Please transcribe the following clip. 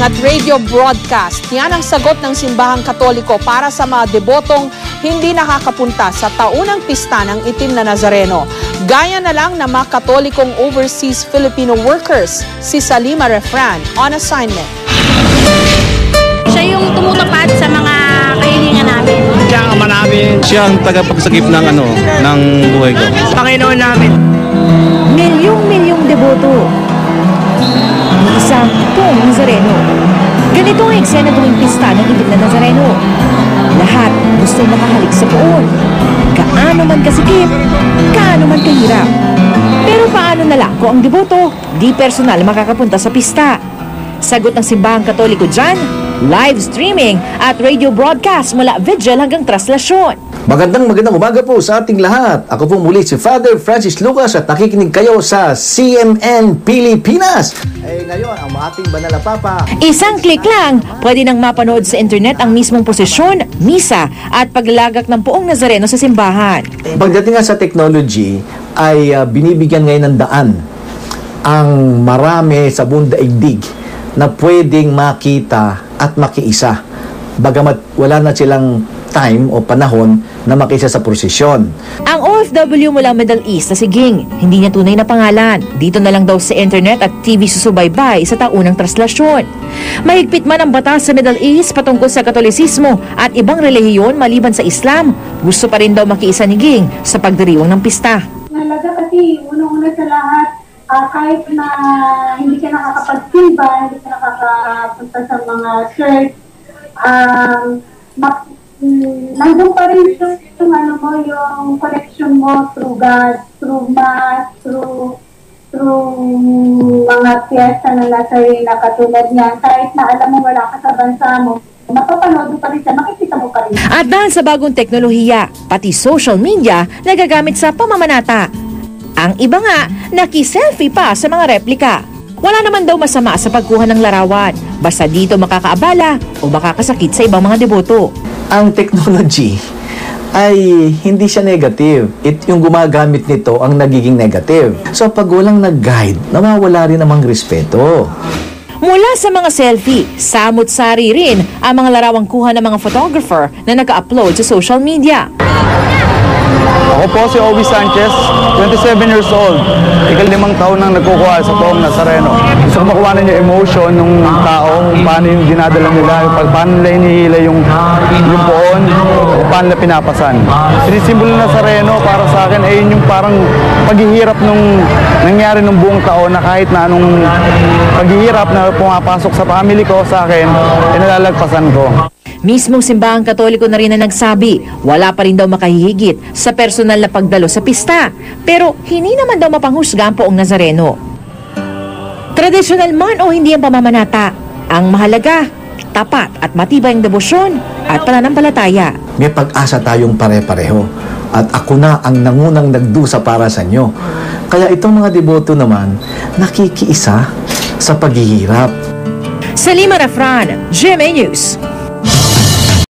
at radio broadcast. Yan ang sagot ng Simbahang Katoliko para sa mga debotong hindi nakakapunta sa taunang pista ng Itim na Nazareno. Gaya na lang ng mga Katolikong overseas Filipino workers, si Salima Refran on assignment. Siya yung tumutupad sa mga kahilingan namin. Siya ang ama namin. Siya ang tagapagsagip ng buhay ko. Panginoon namin. Milyong-milyong deboto. Isang Poong Nazareno. Ganito ang eksena tuwing pista ng Itim na Nazareno. Lahat gusto makahalik sa poon. Kaano man kasikip, kaano man kahirap. Pero paano na lang kung ang deboto di personal makakapunta sa pista? Sagot ng Simbahang Katoliko dyan, live streaming at radio broadcast mula Vigil hanggang Traslasyon. Magandang umaga po sa ating lahat. Ako po muli si Father Francis Lucas at nakikinig kayo sa CMN Pilipinas. Ngayon, ang ating banal na Papa. Isang click lang, pwede nang mapanood sa internet ang mismong prosesyon, misa at paglalagak ng Poong Nazareno sa simbahan. Pagdating nga sa technology, ay binibigyan ngayon ng daan ang marami sa buong daigdig na pwedeng makita at makiisa. Bagamat wala na silang time o panahon na makiisa sa prosesyon. Ang OFW mula Middle East na si Ging, hindi niya tunay na pangalan. Dito na lang daw sa internet at TV susubaybay sa taunang traslasyon. Mahigpit man ang batas sa Middle East patungkol sa Katolisismo at ibang relihiyon maliban sa Islam, gusto pa rin daw makiisa ni Ging sa pagdiriwang ng pista. Nalaga kasi, unang-una sa lahat, kahit na hindi ka nakakapagsimba, hindi ka nakakapunta sa mga church, nandun pa rin yung connection mo through God, through Mass, through mga piyesta na nasa na katulad niyan. Kahit na alam mo wala ka sa bansa mo, mapapanood mo pa rin siya, makikita mo pa rin. At dahil sa bagong teknolohiya, pati social media nagagamit sa pamamanata. Ang iba nga, naki-selfie pa sa mga replika. Wala naman daw masama sa pagkuha ng larawan, basta dito makakaabala o makakasakit sa ibang mga deboto. Ang technology ay hindi siya negative. Yung gumagamit nito ang nagiging negative. So pag walang nag-guide, nawawala rin namang respeto. Mula sa mga selfie, samot-sari rin ang mga larawang kuha ng mga photographer na nag-upload sa social media. Ako po si Obi Sanchez, 27 years old. Ika-5 taon nang nagkukuha sa Poong Nazareno. Gusto ko makuha na yung emotion ng tao, kung paano yung dinadala nila, paano nila inihila yung poon, kung paano nila pinapasan. Sinisimbolo ng Nazareno para sa akin ay yung parang paghihirap nung nangyari nung buong taon na kahit na anong paghihirap na pumapasok sa family ko sa akin, inalalagpasan ko. Mismong Simbahang Katoliko na rin na nagsabi, wala pa rin daw makahihigit sa personal na pagdalo sa pista. Pero hindi naman daw mapanghusga ang Poong Nazareno. Tradisyonal man o hindi ang pamamanata, ang mahalaga, tapat at matibay ang debosyon at pananampalataya. May pag-asa tayong pare-pareho at ako na ang nangunang nagdusa para sa inyo. Kaya itong mga deboto naman, nakikiisa sa paghihirap. Salima Refran, GMA News.